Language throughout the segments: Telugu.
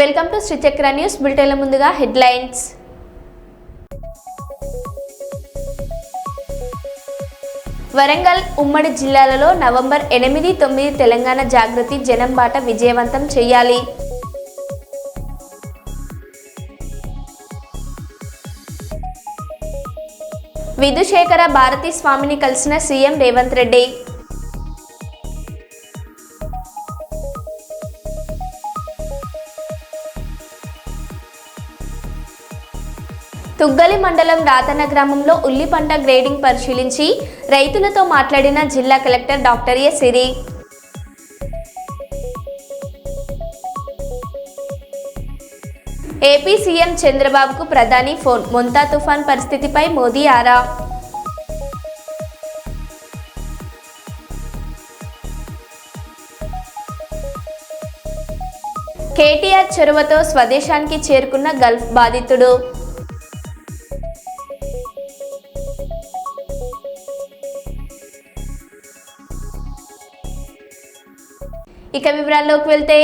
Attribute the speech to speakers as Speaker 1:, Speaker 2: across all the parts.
Speaker 1: వెల్కమ్ టు శ్రీచక్ర న్యూస్ బులెటిన్ల ముందుగా హెడ్లైన్స్. వరంగల్ ఉమ్మడి జిల్లాలలో నవంబర్ 8, 9 తెలంగాణ జాగృతి జనం బాట విజయవంతం చేయాలి. విధుశేఖర భారతి స్వామిని కలిసిన సీఎం రేవంత్ రెడ్డి. తుగ్గలి మండలం రాతన గ్రామంలో ఉల్లి పంట గ్రేడింగ్ పరిశీలించి రైతులతో మాట్లాడిన జిల్లా collector doctor A Siri. AP CM చంద్రబాబుకు ప్రధాని ఫోన్, మొంతా తుఫాన్ పరిస్థితిపై మోదీ ఆరా. కేటీఆర్ చొరవతో స్వదేశానికి చేరుకున్న గల్ఫ్ బాధితుడు. ఇక వివరాల్లోకి వెళ్తే,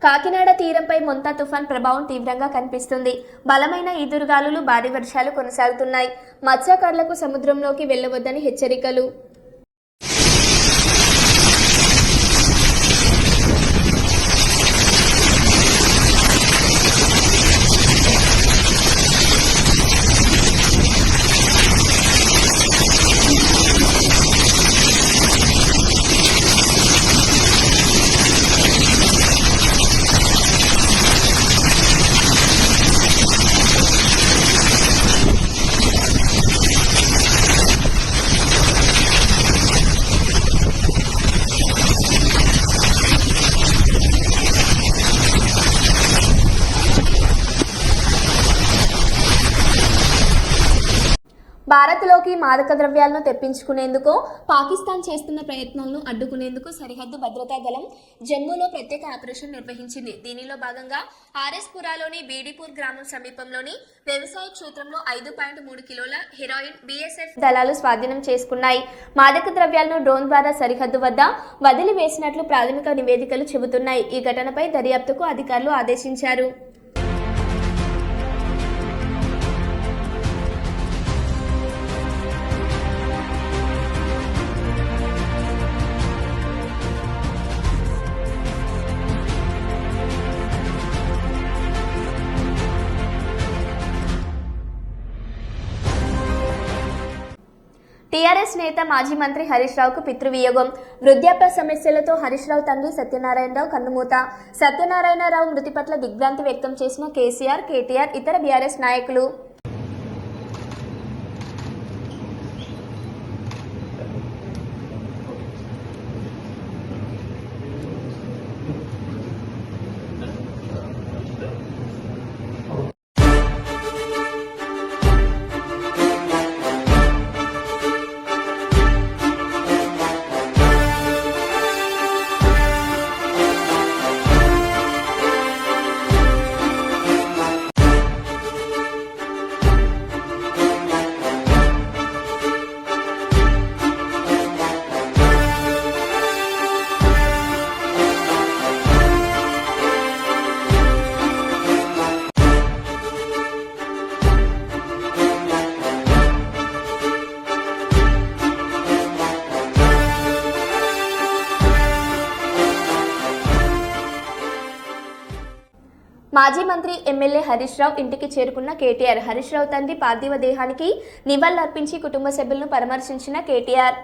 Speaker 1: కాకినాడ తీరంపై మొంతా తుఫాన్ ప్రభావం తీవ్రంగా కనిపిస్తుంది. బలమైన ఈదురుగాలులు, భారీ వర్షాలు కొనసాగుతున్నాయి. మత్స్యకారులకు సముద్రంలోకి వెళ్లవద్దని హెచ్చరికలు. భారత్లోకి మాదక ద్రవ్యాలను తెప్పించుకునేందుకు పాకిస్తాన్ చేస్తున్న ప్రయత్నాలను అడ్డుకునేందుకు సరిహద్దు భద్రతా దళం జమ్మూలో ప్రత్యేక ఆపరేషన్ నిర్వహించింది. దీనిలో భాగంగా ఆర్ఎస్పురాలోని బీడీపూర్ గ్రామం సమీపంలోని వ్యవసాయ క్షేత్రంలో 5.3 కిలోల హెరాయిన్ బీఎస్ఎఫ్ దళాలు స్వాధీనం చేసుకున్నాయి. మాదక ద్రవ్యాలను డ్రోన్ ద్వారా సరిహద్దు వద్ద వదిలివేసినట్లు ప్రాథమిక నివేదికలు చెబుతున్నాయి. ఈ ఘటనపై దర్యాప్తుకు అధికారులు ఆదేశించారు. టీఆర్ఎస్ నేత మాజీ మంత్రి హరీష్ రావుకు పితృవియోగం. వృద్ధాప్య సమస్యలతో హరీష్ రావు తండ్రి సత్యనారాయణరావు కన్నుమూత. సత్యనారాయణరావు మృతి పట్ల దిగ్భ్రాంతి వ్యక్తం చేసిన కేసీఆర్, కేటీఆర్, ఇతర బీఆర్ఎస్ నాయకులు. మాజీ మంత్రి ఎమ్మెల్యే హరీష్ రావు ఇంటికి చేరుకున్న కేటీఆర్. హరీష్ రావు తండ్రి పార్థివ దేహానికి నివాళులర్పించి కుటుంబ సభ్యులను పరామర్శించిన కేటీఆర్.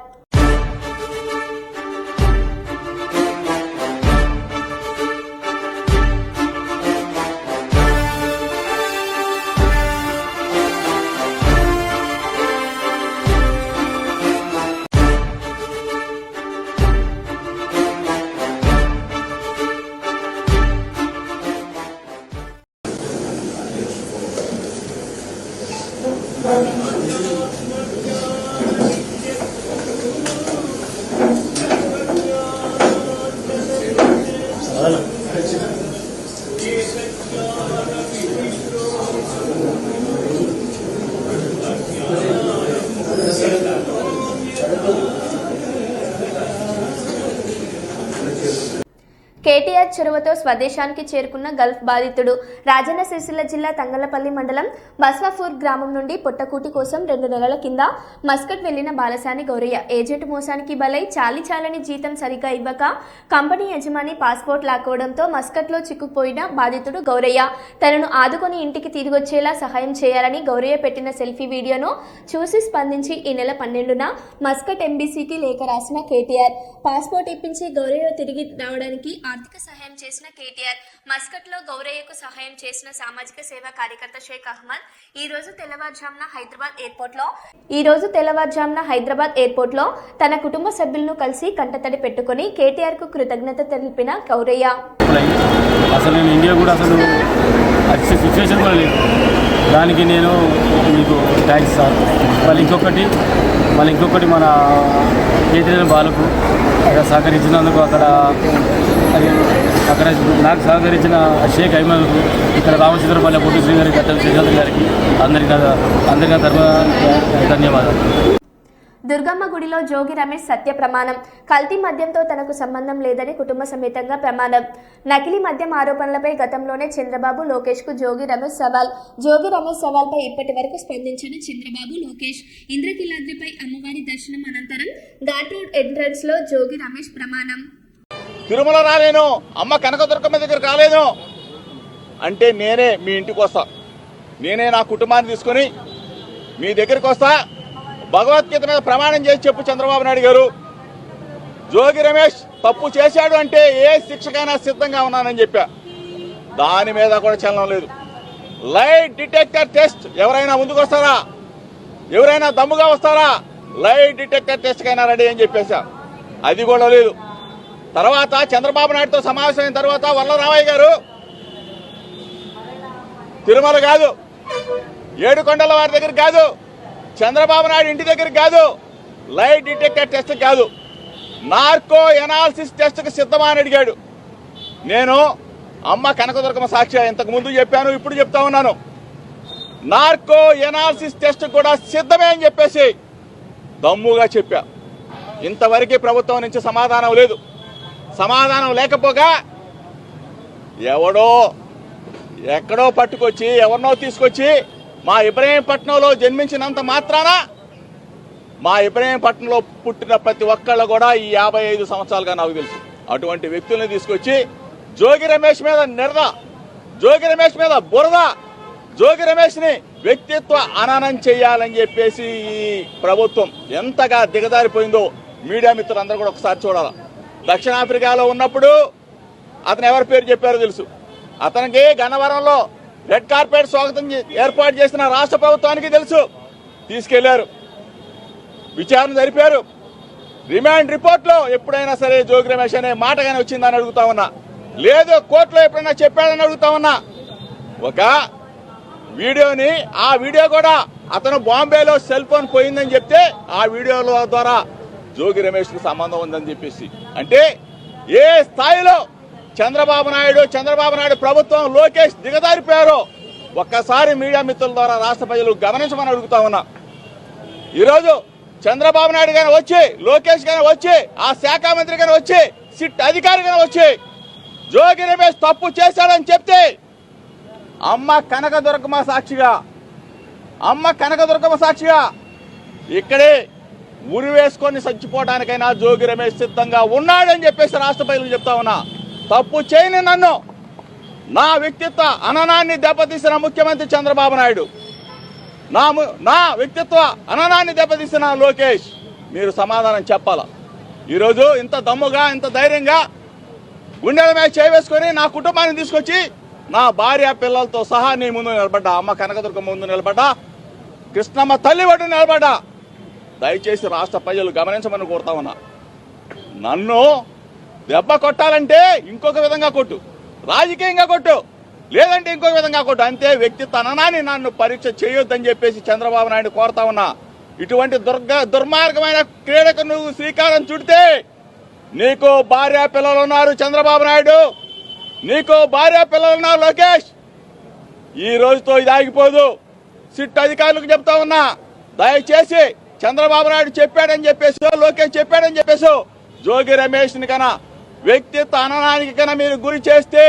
Speaker 1: కేటీఆర్ చొరవతో స్వదేశానికి చేరుకున్న గల్ఫ్ బాధితుడు. రాజన్న సిరిసిల్ల జిల్లా తంగళ్లపల్లి మండలం బస్వాపూర్ గ్రామం నుండి పొట్టకూటి కోసం 2 నెలల కింద మస్కట్ వెళ్లిన బాలసాని గౌరయ్య ఏజెంట్ మోసానికి బలై చాలని జీతం సరిగ్గా ఇవ్వక కంపెనీ యజమాని పాస్పోర్ట్ లాక్కోవడంతో మస్కట్లో చిక్కుపోయిన బాధితుడు గౌరయ్య తనను ఆదుకొని ఇంటికి తిరిగొచ్చేలా సహాయం చేయాలని గౌరయ్య పెట్టిన సెల్ఫీ వీడియోను చూసి స్పందించి ఈ నెల 12న మస్కట్ ఎంబీసీకి లేఖ రాసిన కేటీఆర్, పాస్పోర్ట్ ఇప్పించి గౌరయ్య తిరిగి రావడానికి ఆర్థిక సహాయం చేసిన కేటీఆర్, మస్కట్లో గౌరయ్యకు సహాయం చేసిన సామాజిక సేవా కార్యకర్త షేక్ అహ్మద్ ఈ రోజు తెల్లవారుజామున హైదరాబాద్ ఎయిర్పోర్ట్లో తన కుటుంబ సభ్యులను కలిసి కంటతడి పెట్టుకుని కేటీఆర్ కు కృతజ్ఞత తెలిపిన గౌరయ్య.
Speaker 2: అసలు నేను ఇండియా కూడా అసలు సిచ్యువేషన్ కూడా లేదు, దానికి నేను మీకు థ్యాంక్స్ సార్. మళ్ళీ ఇంకొకటి మన కేటీఆర్ బాలకు అక్కడ సహకరించినందుకు అక్కడ నాకు సహకరించిన షేక్ అహ్మద్కు, ఇక్కడ రామచంద్రపల్లి పొట్టి శ్రీ గారికి, కట్టెల శ్రీకాంత్ గారికి అందరికీ ధన్యవాదాలు.
Speaker 1: దుర్గమ్మ గుడిలో జోగి రమేష్ సత్య ప్రమాణం. కల్తీ మద్యంతో తనకు సంబంధం లేదని కుటుంబ సమేతంగా ప్రమాణం. నకిలీ మద్యం ఆరోపణలపై గతంలోనే చంద్రబాబు, లోకేష్ కు జోగి రమేష్ సవాల్పై ఇప్పటి వరకు స్పందించిన చంద్రబాబు, లోకేష్ ఇంద్రకీలాద్రిపై అమ్మవారి దర్శనం అనంతరం ఘాట్ రోడ్ ఎంట్రన్స్ లో జోగి రమేష్ ప్రమాణం.
Speaker 3: తిరుమల రాలేను, అమ్మ కనకదుర్గమ్మ దగ్గర రాలేను అంటే నేనే మీ ఇంటికి వస్తా, నేనే నా కుటుంబాన్ని తీసుకుని మీ దగ్గరికి వస్తా, భగవద్గీత మీద ప్రమాణం చేసి చెప్పు చంద్రబాబు నాయుడు గారు. జోగి రమేష్ తప్పు చేశాడు అంటే ఏ శిక్షకైనా సిద్ధంగా ఉన్నానని చెప్పా, దాని మీద కూడా చలనం లేదు. లైట్ డిటెక్టర్ టెస్ట్ ఎవరైనా ముందుకు వస్తారా, ఎవరైనా దమ్ముగా వస్తారా, లైట్ డిటెక్టర్ టెస్ట్ కైనా రెడీ అని చెప్పేశా, అది కూడా లేదు. తర్వాత చంద్రబాబు నాయుడుతో సమావేశమైన తర్వాత వల్లరామయ్య గారు తిరుమల కాదు, ఏడుకొండల వారి దగ్గర కాదు, చంద్రబాబు నాయుడు ఇంటి దగ్గర కాదు, లైట్ డిటెక్టర్ టెస్ట్ కాదు, నార్కో ఎనాలిసిస్ టెస్ట్కి సిద్ధమా అని అడిగాడు. నేను అమ్మ కనకదుర్గమ్మ సాక్షి ఇంతకు ముందు చెప్పాను, ఇప్పుడు చెప్తా ఉన్నాను, నార్కో ఎనాలిసిస్ టెస్ట్ కూడా సిద్ధమే అని చెప్పేసి దమ్ముగా చెప్పా. ఇంతవరకు ప్రభుత్వం నుంచి సమాధానం లేదు. సమాధానం లేకపోగా ఎక్కడో పట్టుకొచ్చి ఎవరినో తీసుకొచ్చి మా ఇబ్రహీంపట్నంలో జన్మించినంత మాత్రాన మా ఇబ్రహీంపట్నంలో పుట్టిన ప్రతి ఒక్కళ్ళు కూడా ఈ 55 సంవత్సరాలుగా నాకు తెలుసు. అటువంటి వ్యక్తుల్ని తీసుకొచ్చి జోగి రమేష్ మీద నిరద, జోగి రమేష్ మీద బురద, జోగి రమేష్ని వ్యక్తిత్వ హననం చేయాలని చెప్పేసి ఈ ప్రభుత్వం ఎంతగా దిగజారిపోయిందో మీడియా మిత్రులందరూ కూడా ఒకసారి చూడాలి. దక్షిణాఫ్రికాలో ఉన్నప్పుడు అతను ఎవరి పేరు చెప్పారో తెలుసు. అతనికి గన్నవరంలో రెడ్ కార్పెట్ స్వాగతం ఏర్పాటు చేసిన రాష్ట్ర ప్రభుత్వానికి తెలుసు. తీసుకెళ్లారు, విచారణ జరిపారు. రిమాండ్ రిపోర్ట్లో ఎప్పుడైనా సరే జోగి రమేష్ అనే మాట కానీ వచ్చిందని అడుగుతా ఉన్నా, లేదు కోర్టులో ఎప్పుడైనా చెప్పాడని అడుగుతా ఉన్నా. ఒక వీడియోని, ఆ వీడియో కూడా అతను బాంబేలో సెల్ ఫోన్ పోయిందని చెప్తే ఆ వీడియోల ద్వారా జోగి రమేష్ కు సంబంధం ఉందని చెప్పేసి, అంటే ఏ స్థాయిలో చంద్రబాబు నాయుడు ప్రభుత్వం, లోకేష్ దిగజారిపోయారో ఒక్కసారి మీడియా మిత్రుల ద్వారా రాష్ట్ర ప్రజలు గమనించమని అడుగుతా ఉన్నా. ఈరోజు చంద్రబాబు నాయుడు గాని వచ్చి, లోకేష్ గాని వచ్చి, ఆ శాఖ మంత్రి గాని వచ్చి, సిట్ అధికారి గాని వచ్చి జోగి రమేష్ తప్పు చేశాడని చెప్తే అమ్మ కనకదుర్గమ్మ సాక్షిగా ఇక్కడే ఉరి వేసుకొని చచ్చిపోవడానికైనా జోగి రమేష్ సిద్ధంగా ఉన్నాడని చెప్పేసి రాష్ట్ర ప్రజలకు చెప్తా ఉన్నా. తప్పు చేయని నన్ను, నా వ్యక్తిత్వ హననాన్ని దెబ్బతీసిన ముఖ్యమంత్రి చంద్రబాబు నాయుడు, నా వ్యక్తిత్వ హననాన్ని దెబ్బతీసిన లోకేష్, మీరు సమాధానం చెప్పాలా. ఈరోజు ఇంత దమ్ముగా, ఇంత ధైర్యంగా గుండెల మీద చేయవేసుకొని నా కుటుంబాన్ని తీసుకొచ్చి నా భార్య పిల్లలతో సహా నీ ముందు నిలబడ్డా, అమ్మ కనకదుర్గమ్మ ముందు నిలబడ్డా, కృష్ణమ్మ తల్లి ఒడ్డు నిలబడ్డా. దయచేసి రాష్ట్ర ప్రజలు గమనించమని కోరుతా ఉన్నా. నన్ను దెబ్బ కొట్టాలంటే ఇంకొక విధంగా కొట్టు, రాజకీయంగా కొట్టు, లేదంటే ఇంకొక విధంగా కొట్టు, అంతే. వ్యక్తిత్వ హననాన్ని నన్ను పరీక్ష చేయొద్దని చెప్పేసి చంద్రబాబు నాయుడు కోరుతా ఉన్నా. ఇటువంటి దుర్మార్గమైన క్రీడకు నువ్వు శ్రీకారం చుడితే నీకు భార్య పిల్లలు ఉన్నారు చంద్రబాబు నాయుడు, నీకు భార్య పిల్లలు ఉన్నారు లోకేష్. ఈ రోజుతో ఇది ఆగిపోదు. సిట్ అధికారులకు చెప్తా ఉన్నా, దయచేసి చంద్రబాబు నాయుడు చెప్పాడని చెప్పేసి, లోకేష్ చెప్పాడని చెప్పేసి జోగి రమేష్ని కన్నా వ్యక్తిత్వ హననానికి కన్నా మీరు గురి చేస్తే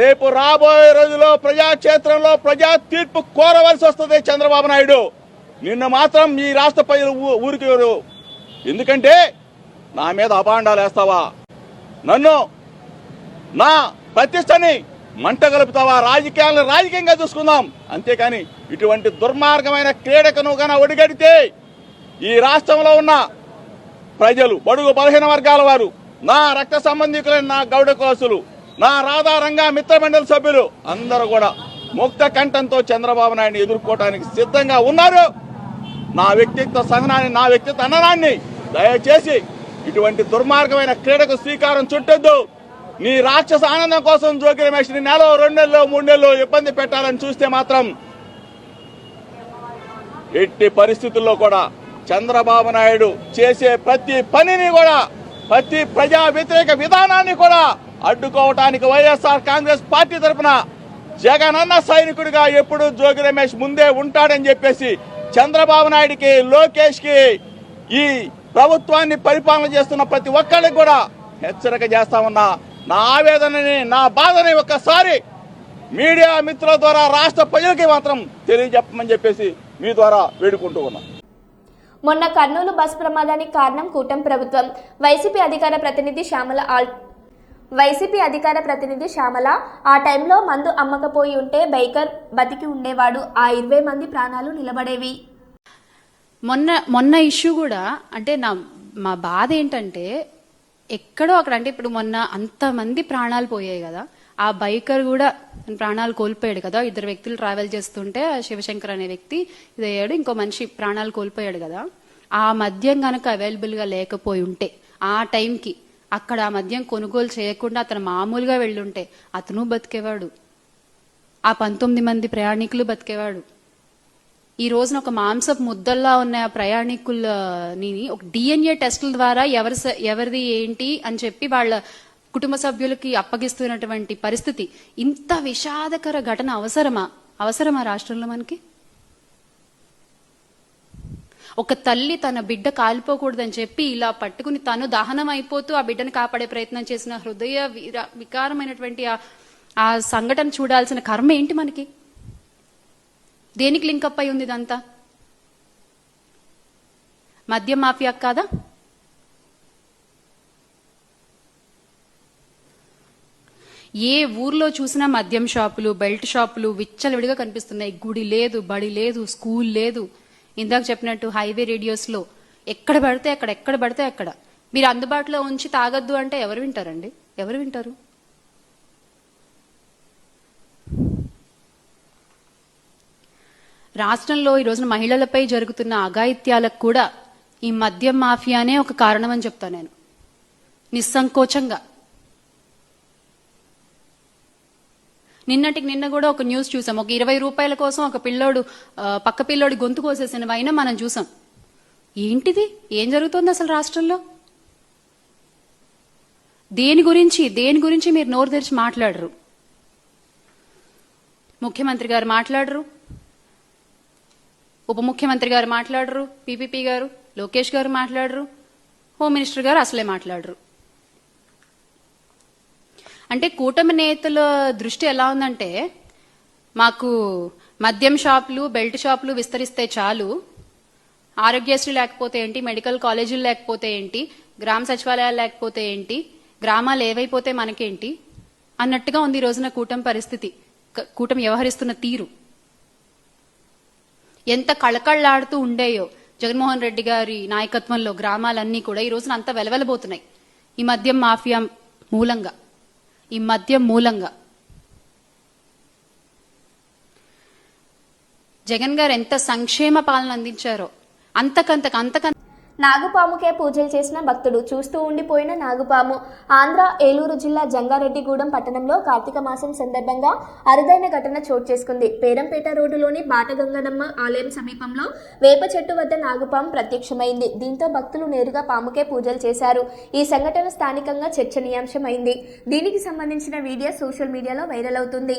Speaker 3: రేపు రాబోయే రోజుల్లో ప్రజాక్షేత్రంలో ప్రజా తీర్పు కోరవలసి వస్తుంది చంద్రబాబు నాయుడు. నిన్ను మాత్రం ఈ రాష్ట్ర ప్రజలు ఊరికి ఎందుకంటే నా మీద అపాండాలు వేస్తావా, నన్ను నా ప్రతిష్టని మంట కలుపుతావా, రాజకీయాలను రాజకీయంగా చూసుకుందాం. అంతేకాని ఇటువంటి దుర్మార్గమైన క్రీడకను కన్నా ఒడిగడితే ఈ రాష్ట్రంలో ఉన్న ప్రజలు, బడుగు బలహీన వర్గాల వారు, నా రక్త సంబంధికులైన నా గౌడ కులసులు, నా రాధారంగా మిత్రమండలి సభ్యులు అందరూ కూడా ముక్త కంఠంతో చంద్రబాబు నాయుడిని ఎదుర్కోవడానికి సిద్ధంగా ఉన్నారు. నా వ్యక్తిత్వ సహనాన్ని, నా వ్యక్తిత్వ అన్ననాన్ని దయచేసి ఇటువంటి దుర్మార్గమైన క్రీడకు శ్రీకారం చుట్టొద్దు. నీ రాక్షస ఆనందం కోసం జోగి రమేష్ ని నెల 2 నెలలు 3 నెలలు ఇబ్బంది పెట్టాలని చూస్తే మాత్రం ఎట్టి పరిస్థితుల్లో కూడా చంద్రబాబు నాయుడు చేసే ప్రతి పనిని కూడా, ప్రతి ప్రజా వ్యతిరేక విధానాన్ని కూడా అడ్డుకోవటానికి వైఎస్ఆర్ కాంగ్రెస్ పార్టీ తరఫున జగనన్న సైనికుడిగా ఎప్పుడు జోగి రమేష్ ముందే ఉంటాడని చెప్పేసి చంద్రబాబు నాయుడికి, లోకేష్ కి, ఈ ప్రభుత్వాన్ని పరిపాలన చేస్తున్న ప్రతి ఒక్కరికి కూడా హెచ్చరిక చేస్తామన్నా. నా ఆవేదనని, నా బాధని ఒక్కసారి మీడియా మిత్రుల ద్వారా రాష్ట్ర ప్రజలకి మాత్రం తెలియజెప్పమని చెప్పేసి మీ ద్వారా వేడుకుంటూ ఉన్నా.
Speaker 1: మొన్న కర్నూలు బస్ ప్రమాదానికి కారణం కూటమి ప్రభుత్వం. వైసీపీ అధికార ప్రతినిధి శ్యామల ఆ టైంలో మందు అమ్మకపోయి ఉంటే బైకర్ బతికి ఉండేవాడు. ఆ 20 మంది ప్రాణాలు నిలబడేవి.
Speaker 4: మొన్న ఇష్యూ కూడా అంటే మా బాధ ఏంటంటే ఎక్కడో అక్కడ, అంటే ఇప్పుడు మొన్న అంతమంది ప్రాణాలు పోయాయి కదా, ఆ బైకర్ కూడా ప్రాణాలు కోల్పోయాడు కదా. 2 వ్యక్తులు ట్రావెల్ చేస్తుంటే శివశంకర్ అనే వ్యక్తి ఇదయ్యాడు, ఇంకో మనిషి ప్రాణాలు కోల్పోయాడు కదా. ఆ మద్యం గనక అవైలబుల్ గా లేకపోయి ఉంటే, ఆ టైంకి అక్కడ ఆ మద్యం కొనుగోలు చేయకుండా అతను మామూలుగా వెళ్ళుంటే అతను బతికేవాడు, ఆ 19 మంది ప్రయాణికులు బతికేవాడు. ఈ రోజున ఒక మాంసపు ముద్దల్లా ఉన్న ప్రయాణికులని ఒక DNA టెస్టుల ద్వారా ఎవరిది ఏంటి అని చెప్పి వాళ్ళ కుటుంబ సభ్యులకి అప్పగిస్తున్నటువంటి పరిస్థితి. ఇంత విషాదకర ఘటన అవసరమా రాష్ట్రంలో మనకి? ఒక తల్లి తన బిడ్డ కాలిపోకూడదని చెప్పి ఇలా పట్టుకుని తను దహనం అయిపోతూ ఆ బిడ్డను కాపాడే ప్రయత్నం చేసిన హృదయ వికారమైనటువంటి ఆ సంఘటన చూడాల్సిన కర్మ ఏంటి మనకి? దేనికి లింకప్ అయి ఉంది ఇదంతా? మద్యం మాఫియా కాదా? ఏ ఊర్లో చూసినా మద్యం షాపులు, బెల్ట్ షాపులు విచ్చలవిడిగా కనిపిస్తున్నాయి. గుడి లేదు, బడి లేదు, స్కూల్ లేదు. ఇందాక చెప్పినట్టు హైవే రేడియోస్ లో ఎక్కడ పడితే అక్కడ మీరు అందుబాటులో ఉంచి తాగొద్దు అంటే ఎవరు వింటారండి? ఎవరు వింటారు? రాష్ట్రంలో ఈ రోజున మహిళలపై జరుగుతున్న అఘాయిత్యాలకు కూడా ఈ మద్యం మాఫియానే ఒక కారణం అని చెప్తాను నేను నిస్సంకోచంగా. నిన్నటికి నిన్న కూడా ఒక న్యూస్ చూసాం. ఒక 20 రూపాయల కోసం ఒక పిల్లోడు పక్క పిల్లోడి గొంతు కోసేసిన వైన మనం చూసాం. ఏంటిది? ఏం జరుగుతోంది అసలు రాష్ట్రంలో? దేని గురించి మీరు నోరు తెరిచి మాట్లాడరు. ముఖ్యమంత్రి గారు మాట్లాడరు, ఉప ముఖ్యమంత్రి గారు మాట్లాడరు, పీపీపీ గారు, లోకేష్ గారు మాట్లాడరు, హోమ్ మినిస్టర్ గారు అసలే మాట్లాడరు. అంటే కూటమి నేతల దృష్టి ఎలా ఉందంటే, మాకు మద్యం షాపులు, బెల్ట్ షాపులు విస్తరిస్తే చాలు, ఆరోగ్యశ్రీ లేకపోతే ఏంటి, మెడికల్ కాలేజీలు లేకపోతే ఏంటి, గ్రామ సచివాలయాలు లేకపోతే ఏంటి, గ్రామాలు ఏవైపోతే మనకేంటి అన్నట్టుగా ఉంది ఈ రోజున కూటమి పరిస్థితి, కూటమి వ్యవహరిస్తున్న తీరు. ఎంత కళకళ్లాడుతూ ఉండేయో జగన్మోహన్ రెడ్డి గారి నాయకత్వంలో గ్రామాలన్నీ కూడా ఈ రోజున అంత వెలవెలబోతున్నాయి ఈ మద్యం మాఫియా మూలంగా. జగన్ గారు ఎంత సంక్షేమ పాలన అందించారో అంతకంత
Speaker 1: నాగుపాముకే పూజలు చేసిన భక్తుడు, చూస్తూ ఉండిపోయిన నాగుపాము. ఆంధ్ర ఏలూరు జిల్లా జంగారెడ్డిగూడెం పట్టణంలో కార్తీక మాసం సందర్భంగా అరుదైన ఘటన చోటు చేసుకుంది. పేరంపేట రోడ్డులోని బాటగంగనమ్మ ఆలయం సమీపంలో వేప చెట్టు వద్ద నాగుపాము ప్రత్యక్షమైంది. దీంతో భక్తులు నేరుగా పాముకే పూజలు చేశారు. ఈ సంఘటన స్థానికంగా చర్చనీయాంశమైంది. దీనికి సంబంధించిన వీడియో సోషల్ మీడియాలో వైరల్ అవుతుంది.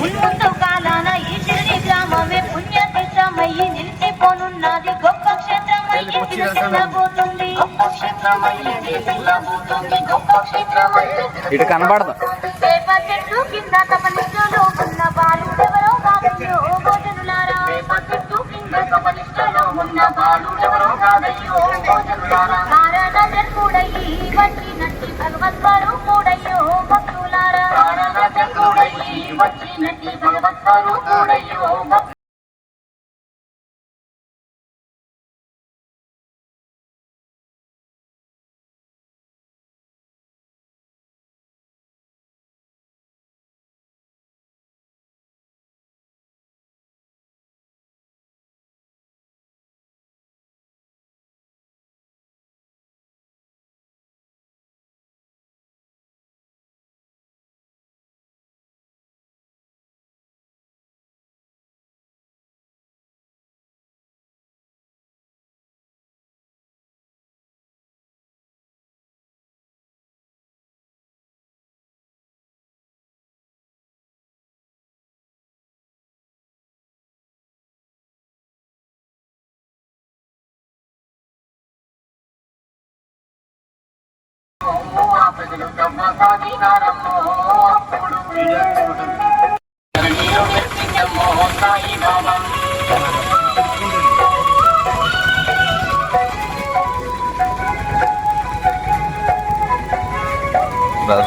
Speaker 5: ముందు కాలాన ఈ గ్రామమే పుణ్యక్షేత్రమయ్యి నిలిచిపోనున్నది గొప్ప క్షేత్రం. ఇటు కనబడదు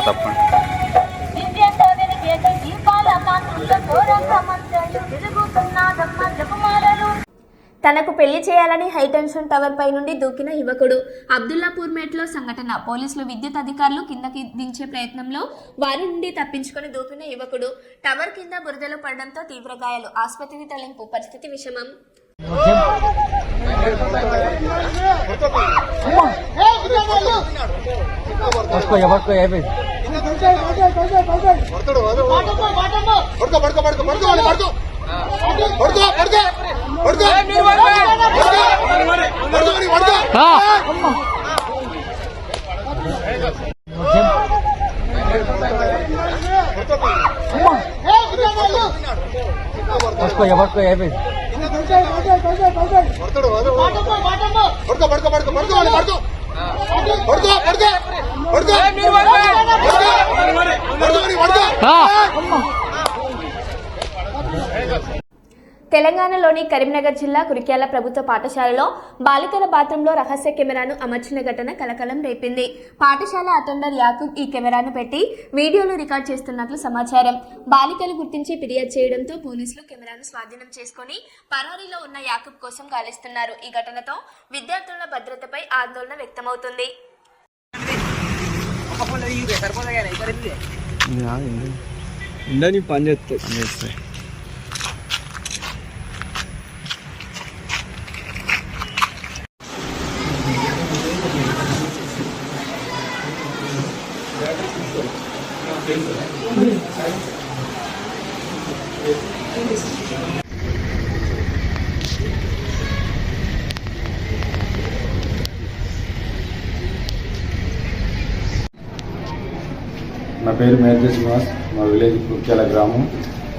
Speaker 5: తప్పండి.
Speaker 1: తనకు పెళ్లి చేయాలని హైటెన్షన్ టవర్ పై నుండి దూకిన యువకుడు. అబ్దుల్లాపూర్ మేట్లో సంఘటన. పోలీసులు విద్యుత్ అధికారులు కిందకి దించే ప్రయత్నంలో వారి నుండి తప్పించుకొని దూకిన యువకుడు టవర్ కింద బురదలో పడడంతో తీవ్ర గాయాలు. ఆసుపత్రికి తరలింపు. పరిస్థితి విషమం. తెలంగాణలోని కరీంనగర్ జిల్లా కురిక్యాల ప్రభుత్వ పాఠశాలలో బాలికల బాత్రూంలో రహస్య కెమెరాను అమర్చిన ఘటన కలకలం రేపింది. పాఠశాల అటెండర్ యాకూబ్ ఈ కెమెరాను పెట్టి వీడియోలు రికార్డ్ చేస్తున్నట్లు సమాచారం. బాలికలు గుర్తించి ఫిర్యాదు చేయడంతో పోలీసులు కెమెరాను స్వాధీనం చేసుకుని పరారీలో ఉన్న యాకూబ్ కోసం గాలిస్తున్నారు. ఈ ఘటనతో విద్యార్థుల భద్రతపై ఆందోళన వ్యక్తమవుతుంది.
Speaker 2: నా పేరు మేజర్ శ్రీనివాస్. మా విలేజ్ కుర్క్యాల గ్రామం.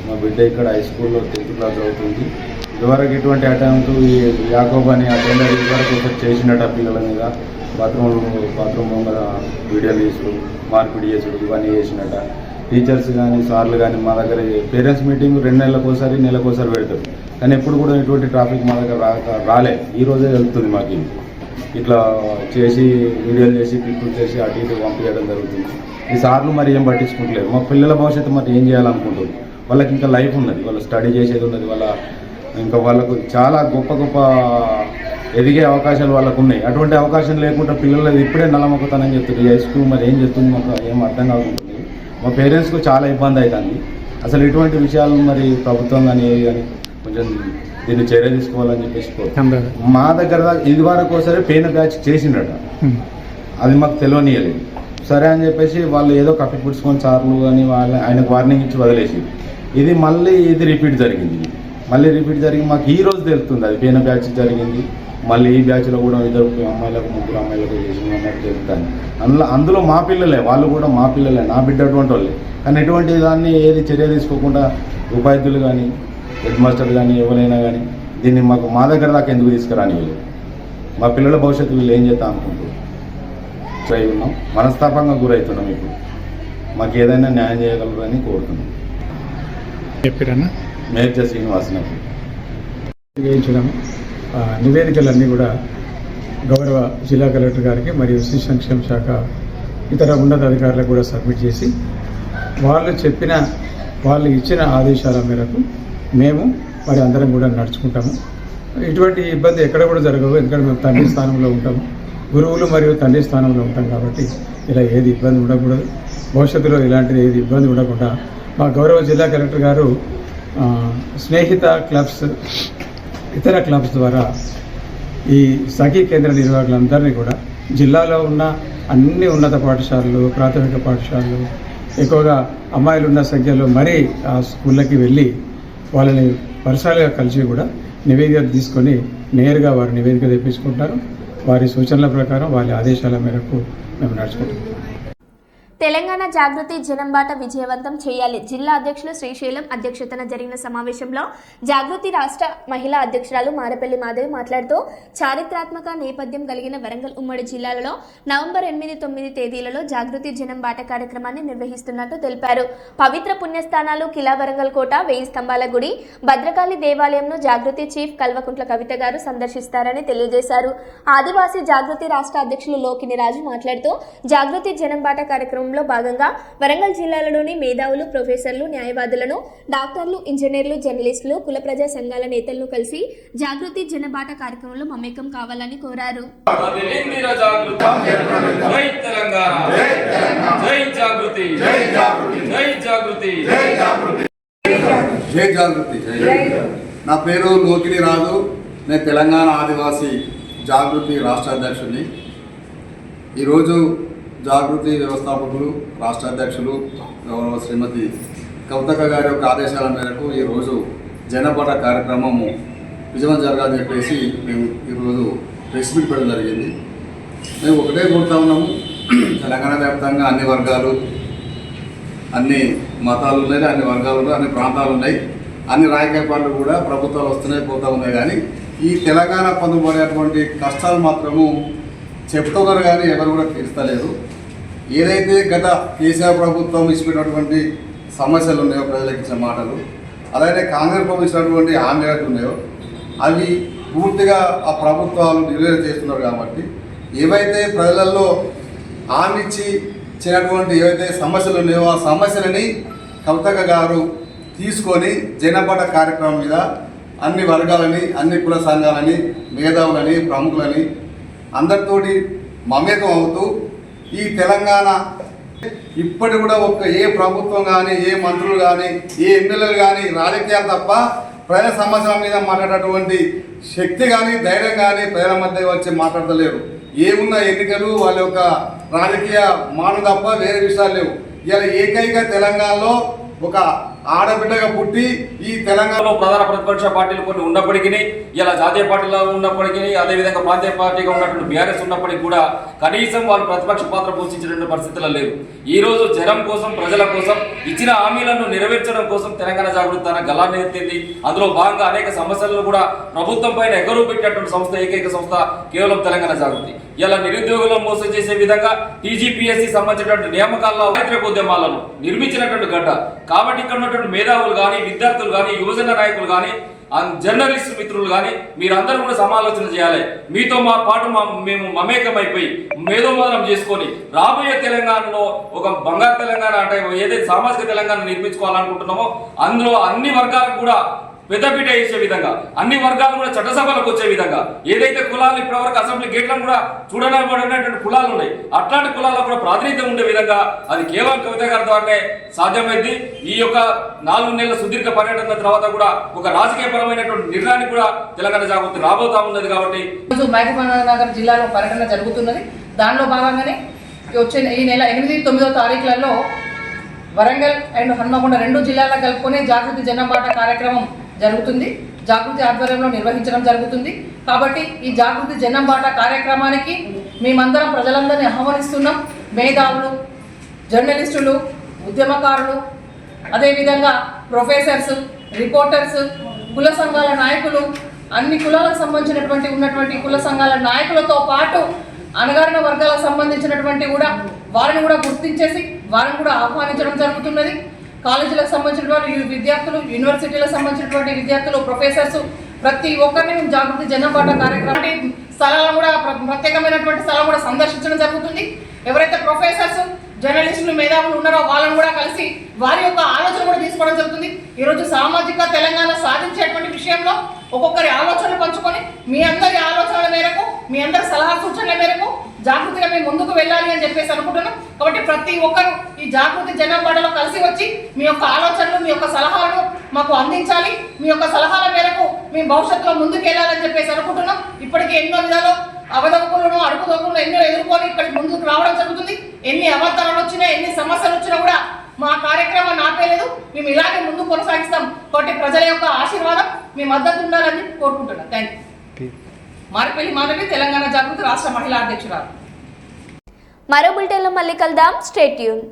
Speaker 2: మా బిడ్డ ఇక్కడ హై స్కూల్లో 10th క్లాస్ అవుతుంది. ఇదివరకు ఇటువంటి అటెంప్ట్ ఈ యాకోబ్ అని అటెండర్ ఇదివరకు ఒకటి చేసినట్టు ఆ పిల్లల మీద బాత్రూమ్ ముందర వీడియోలు తీసుడు, మార్పిడి చేసుడు ఇవన్నీ చేసినట్ట. టీచర్స్ కానీ సార్లు కానీ మా దగ్గర పేరెంట్స్ మీటింగ్ 2 నెలలకోసారి నెలకోసారి పెడతారు. కానీ ఎప్పుడు కూడా ఇటువంటి ట్రాఫిక్ మా దగ్గర రాలే. ఈరోజే వెళ్తుంది మాకు. ఇట్లా చేసి వీడియోలు చేసి క్లిప్పులు చేసి అటు ఇటు పంపించడం జరుగుతుంది. ఈ సార్లు మరి ఏం పట్టించుకుంటలేదు. మా పిల్లల భవిష్యత్తు మరి ఏం చేయాలనుకుంటుంది. వాళ్ళకి ఇంకా లైఫ్ ఉన్నది, వాళ్ళు స్టడీ చేసేది ఉన్నది, ఇంకా వాళ్ళకు చాలా గొప్ప గొప్ప ఎదిగే అవకాశాలు వాళ్ళకు ఉన్నాయి. అటువంటి అవకాశం లేకుండా పిల్లలు ఇప్పుడే నల్లమొక్కతానని చెప్తుంది. హై స్కూల్ మరి ఏం చెప్తుంది మాకు ఏం అర్థం కాకుంటుంది. మా పేరెంట్స్కు చాలా ఇబ్బంది అవుతుంది. అసలు ఇటువంటి విషయాలు మరి ప్రభుత్వం కానీ ఏది కానీ కొంచెం దీన్ని చర్య తీసుకోవాలని చెప్పేసి మా దగ్గర ఇది వరకు ఒకసారి పెయిన్ బ్యాచ్ చేసిండట, అది మాకు తెలియనియలేదు. సరే అని చెప్పేసి వాళ్ళు ఏదో కప్పిపుడుచుకొని సార్లు కానీ ఆయనకు వార్నింగ్ ఇచ్చి వదిలేసి ఇది మళ్ళీ రిపీట్ జరిగింది. మాకు ఈ రోజు తెలుస్తుంది అది పెయిన్ బ్యాచ్ జరిగింది. మళ్ళీ ఈ బ్యాచ్లో కూడా 2 అమ్మాయిలకు 3 అమ్మాయిలకు చేసిన అన్నట్టు తెలుస్తుంది. అందులో మా పిల్లలే, వాళ్ళు కూడా మా పిల్లలే, నా బిడ్డ అటువంటి వాళ్ళే. కానీ ఎటువంటి దాన్ని ఏది చర్య తీసుకోకుండా ఉపాధ్యులు కానీ హెడ్ మాస్టర్లు కానీ ఎవరైనా కానీ దీన్ని మా దగ్గర దాకా ఎందుకు తీసుకురానివ్వలేదు.
Speaker 6: మా పిల్లల భవిష్యత్తు వీళ్ళు ఏం చేద్దాం అనుకుంటూ ట్రై ఉన్నాం. మనస్తాపంగా గురవుతున్నాం. ఇప్పుడు మాకు ఏదైనా న్యాయం చేయగలరని కోరుతున్నాం.
Speaker 7: చెప్పారన్నా
Speaker 6: మేజర్ శ్రీనివాసన్
Speaker 7: వేయించడం నివేదికలన్నీ కూడా గౌరవ జిల్లా కలెక్టర్ గారికి మరియు శిశు సంక్షేమ శాఖ ఇతర ఉన్నతాధికారులకు కూడా సబ్మిట్ చేసి వాళ్ళు ఇచ్చిన ఆదేశాల మేరకు మేము మరి అందరం కూడా నడుచుకుంటాము. ఇటువంటి ఇబ్బంది ఎక్కడ కూడా జరగవు. ఎందుకంటే మేము తండ్రి స్థానంలో ఉంటాము, గురువులు మరియు తండ్రి స్థానంలో ఉంటాం కాబట్టి ఇలా ఏది ఇబ్బంది ఉండకూడదు. భవిష్యత్తులో ఇలాంటిది ఏది ఇబ్బంది ఉండకుండా మా గౌరవ జిల్లా కలెక్టర్ గారు స్నేహిత క్లబ్స్, ఇతర క్లబ్స్ ద్వారా ఈ సఖీ కేంద్ర నిర్వాహకులందరినీ కూడా జిల్లాలో ఉన్న అన్ని ఉన్నత పాఠశాలలు, ప్రాథమిక పాఠశాలలు, ఎక్కువగా అమ్మాయిలు ఉన్న సంఖ్యలో మరీ ఆ స్కూళ్ళకి వెళ్ళి వాళ్ళని పర్సనల్గా కలిసి కూడా నివేదిక తీసుకొని నేరుగా వారు నివేదిక తెప్పించుకుంటారు. వారి సూచనల ప్రకారం వారి ఆదేశాల మేరకు మేము నడుచుకుంటున్నాం.
Speaker 1: తెలంగాణ జాగృతి జనంబాట విజయవంతం చేయాలి. జిల్లా అధ్యక్షులు శ్రీశైలం అధ్యక్షతన జరిగిన సమావేశంలో జాగృతి రాష్ట్ర మహిళా అధ్యక్షురాలు మారపల్లి మాధవి మాట్లాడుతూ చారిత్రాత్మక నేపథ్యం కలిగిన వరంగల్ ఉమ్మడి జిల్లాలలో నవంబర్ 8, 9 తేదీలలో జాగృతి జనంబాట కార్యక్రమాన్ని నిర్వహిస్తున్నట్టు తెలిపారు. పవిత్ర పుణ్యస్థానాలు కిలా వరంగల్ కోట, 1000 స్తంభాల గుడి, భద్రకాళి దేవాలయంను జాగృతి చీఫ్ కల్వకుంట్ల కవిత గారు సందర్శిస్తారని తెలియజేశారు. ఆదివాసీ జాగృతి రాష్ట్ర అధ్యక్షులు లోకిని రాజు మాట్లాడుతూ జాగృతి జనంబాట కార్యక్రమం భాగంగా వరంగల్ జిల్లాలోని మేధావులు, ప్రొఫెసర్లు, న్యాయవాదులను, డాక్టర్లు, ఇంజనీర్లు, జర్నలిస్టులు, కుల ప్రజా సంఘాల నేతలను కలిసి జాగృతి జనబాట కార్యక్రమంలో మమేకం కావాలని కోరారు.
Speaker 8: జై జాగృతి. నా పేరు లోకిని రాజు. నేను తెలంగాణ ఆదివాసీ జాగృతి రాష్ట్ర అధ్యక్షుడిని. ఈరోజు జాగృతి వ్యవస్థాపకులు, రాష్ట్ర అధ్యక్షులు గౌరవ శ్రీమతి కవితక్క గారి యొక్క ఆదేశాల మేరకు ఈరోజు జనపాట కార్యక్రమము విజయం జరగాలని చెప్పేసి మేము ఈరోజు ప్రెస్ మీట్ పెట్టడం జరిగింది. మేము ఒకటే కోరుతా ఉన్నాము, తెలంగాణ వ్యాప్తంగా అన్ని వర్గాలు, అన్ని మతాలు ఉన్నాయి, అన్ని వర్గాలు ఉన్నాయి, అన్ని ప్రాంతాలు ఉన్నాయి, అన్ని రాజకీయ పార్టీలు కూడా ప్రభుత్వాలు వస్తున్నాయి పోతూ ఉన్నాయి. కానీ ఈ తెలంగాణ పొందబడేటువంటి కష్టాలు మాత్రము చెప్తున్నారు కానీ ఎవరు కూడా తీర్చలేరు. ఏదైతే గత కేసీఆర్ ప్రభుత్వం ఇచ్చినటువంటి సమస్యలు ఉన్నాయో, ప్రజలకు ఇచ్చిన మాటలు, అలాగే కాంగ్రెస్ ప్రభుత్వం ఇచ్చినటువంటి హామీలు ఉన్నాయో అవి పూర్తిగా ఆ ప్రభుత్వాలు నెరవేర్చేస్తున్నారు. కాబట్టి ఏవైతే ప్రజలలో హామీ ఇచ్చినటువంటి ఏవైతే సమస్యలు ఉన్నాయో ఆ సమస్యలని కవితక్క గారు తీసుకొని జనపాట కార్యక్రమం మీద అన్ని వర్గాలని, అన్ని కుల సంఘాలని, మేధావులని, ప్రముఖులని అందరితోటి మమేకం అవుతూ ఈ తెలంగాణ ఇప్పటి కూడా ఏ ప్రభుత్వం కానీ, ఏ మంత్రులు కానీ, ఏ ఎమ్మెల్యేలు కానీ రాజకీయాలు తప్ప ప్రజల సమస్యల మీద మాట్లాడేటువంటి శక్తి కానీ, ధైర్యం కానీ ప్రజల మధ్య వచ్చి మాట్లాడలేరు. ఏమున్న ఎన్నికలు వాళ్ళ యొక్క రాజకీయ మాను తప్ప వేరే విషయాలు లేవు. ఇలా ఏకైక తెలంగాణలో ఒక ఆడబిడ్డగా పుట్టి ఈ తెలంగాణలో
Speaker 9: ప్రధాన ప్రతిపక్ష పార్టీలు కొన్ని ఉన్నప్పటికీ, ఇలా జాతీయ పార్టీలో ఉన్నప్పటికీ, అదేవిధంగా ప్రాంతీయ పార్టీగా ఉన్నటువంటి బీఆర్ఎస్ ఉన్నప్పటికీ కూడా కనీసం వాళ్ళు ప్రతిపక్ష పాత్ర పోషించినటువంటి పరిస్థితుల్లో లేరు. ఈ రోజు జనం కోసం, ప్రజల కోసం ఇచ్చిన హామీలను నెరవేర్చడం కోసం తెలంగాణ జాగృతి తన గలాన్ని ఎత్తింది. అందులో భాగంగా అనేక సమస్యలను కూడా ప్రభుత్వం పైన ఎగరు పెట్టినటువంటి సంస్థ, ఏకైక సంస్థ కేవలం తెలంగాణ జాగృతి. ఇలా నిరుద్యోగులను మోసం చేసే విధంగా టీజీపీఎస్సీ సంబంధించినటువంటి నియామకాల్లో వ్యతిరేక ఉద్యమాలను నిర్మించినటువంటి గడ్డ. కాబట్టి ఇక్కడ ఉన్నటువంటి మేధావులు కానీ, విద్యార్థులు కానీ, యువజన నాయకులు కానీ, జర్నలిస్ట్ మిత్రులు కానీ మీరందరూ కూడా సమాలోచన చేయాలి. మీతో మా పాటు మేము మమేకమైపోయి మేధోమదనం చేసుకొని రాబోయే తెలంగాణలో ఒక బంగారు తెలంగాణ అంటే ఏదైతే సామాజిక తెలంగాణ నిర్మించుకోవాలనుకుంటున్నామో అందులో అన్ని వర్గాలకు కూడా పెద్దపీట వేసే విధంగా, అన్ని వర్గాలు కూడా చట్టసభలకు వచ్చే విధంగా, ఏదైతే కులాలు ఇప్పటివరకు అసెంబ్లీ గేట్లను కూడా చూడనబడినటువంటి కులాలు ఉన్నాయి, అట్లాంటి కులాలకు కూడా ప్రాతినిధ్యం ఉండే విధంగా అది కేవలం కవిత గారి ద్వారానే సాధ్యమైంది. ఈ యొక్క 4 నెలల సుదీర్ఘ పర్యటన తర్వాత కూడా ఒక రాజకీయపరమైనటువంటి నిర్ణయాన్ని కూడా తెలంగాణ జాగృతి రాబోతా ఉన్నది. కాబట్టి
Speaker 10: మహబూబ్నగర్ జిల్లాలో పర్యటన జరుగుతున్నది. దానిలో భాగంగానే వచ్చే ఈ నెల 8, 9 తారీఖులలో వరంగల్ అండ్ హన్మకొండ 2 జిల్లాలకు కలుపుకొని జాగృతి జనబాట కార్యక్రమం జరుగుతుంది. జాగృతి ఆధ్వర్యంలో నిర్వహించడం జరుగుతుంది. కాబట్టి ఈ జాగృతి జనబాట కార్యక్రమానికి మేమందరం ప్రజలందరినీ ఆహ్వానిస్తున్నాం. మేధావులు, జర్నలిస్టులు, ఉద్యమకారులు, అదేవిధంగా ప్రొఫెసర్స్, రిపోర్టర్స్, కుల సంఘాల నాయకులు, అన్ని కులాలకు సంబంధించినటువంటి ఉన్నటువంటి కుల సంఘాల నాయకులతో పాటు అణగారిన వర్గాలకు సంబంధించినటువంటి కూడా వారిని కూడా గుర్తించేసి వారిని కూడా ఆహ్వానించడం జరుగుతున్నది. కాలేజీలకు సంబంధించినటువంటి విద్యార్థులు, యూనివర్సిటీలకు సంబంధించినటువంటి విద్యార్థులు, ప్రొఫెసర్స్ ప్రతి ఒక్కరిని మేము జాగృతి జనపాట కార్యక్రమం స్థలాలను కూడా ప్రత్యేకమైనటువంటి స్థలం కూడా సందర్శించడం జరుగుతుంది. ఎవరైతే ప్రొఫెసర్స్, జర్నలిస్టులు, మేధావులు ఉన్నారో వాళ్ళని కూడా కలిసి వారి యొక్క ఆలోచన కూడా తీసుకోవడం జరుగుతుంది. ఈరోజు సామాజిక తెలంగాణ సాధించేటువంటి విషయంలో ఒక్కొక్కరి ఆలోచనలు పంచుకొని మీ అందరి ఆలోచనల మేరకు, మీ అందరి సలహా సూచనల మేరకు జాగృతిగా మేము ముందుకు వెళ్ళాలి అని చెప్పేసి అనుకుంటున్నాం. కాబట్టి ప్రతి ఒక్కరు ఈ జాగృతి జనపాటలో కలిసి వచ్చి మీ యొక్క ఆలోచనలు, మీ యొక్క సలహాలను మాకు అందించాలి. మీ యొక్క సలహాల మేరకు మేము భవిష్యత్తులో ముందుకు వెళ్ళాలని చెప్పేసి అనుకుంటున్నాం. ఇప్పటికీ ఎన్నో విధాలు అవదవకులను, అడుగుదొక్కులను ఎన్నో ఎదుర్కొని ఇక్కడికి ముందుకు రావడం జరుగుతుంది. ఎన్ని అవతరణలు వచ్చినా, ఎన్ని సమస్యలు వచ్చినా కూడా మా కార్యక్రమాన్ని ఆపేయలేదు. మేము ఇలాగే ముందుకు కొనసాగిస్తాం. కాబట్టి ప్రజల యొక్క ఆశీర్వాదం, మీ మద్దతు ఉండాలని కోరుకుంటున్నాం. Thank you. మారిపల్లి మాధవి, తెలంగాణ జాగృతి రాష్ట్ర మహిళా అధ్యక్షురాలు.
Speaker 1: మరో బులెటిన్లో మళ్ళీ కలుద్దాం. Stay tune.